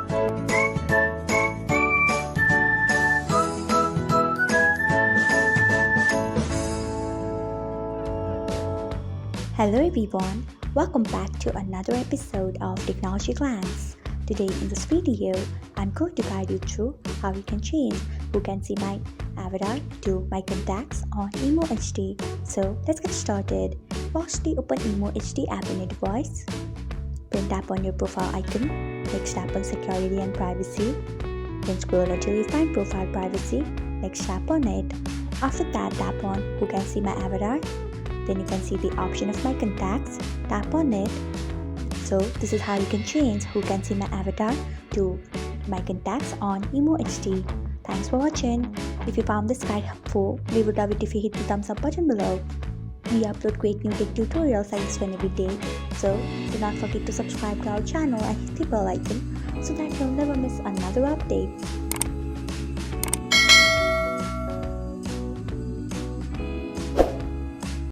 Hello everyone, welcome back to another episode of Technologyglance. Today in this video, I'm going to guide you through how you can change who can see my avatar to my contacts on Emo HD. So let's get started. Firstly, open Emo HD app in your device. Then tap on your profile icon. Next tap on security and privacy. Then scroll until you find profile privacy. Next tap on it. After that, tap on who can see my avatar. Then you can see the option of my contacts. Tap on it. So this is how you can change who can see my avatar to my contacts on Emo HD. Thanks for watching. If you found this guide helpful, we would love it if you hit the thumbs up button below. We upload great new tech tutorials like this one every day. So do not forget to subscribe to our channel and hit the bell icon so that you'll never miss another update.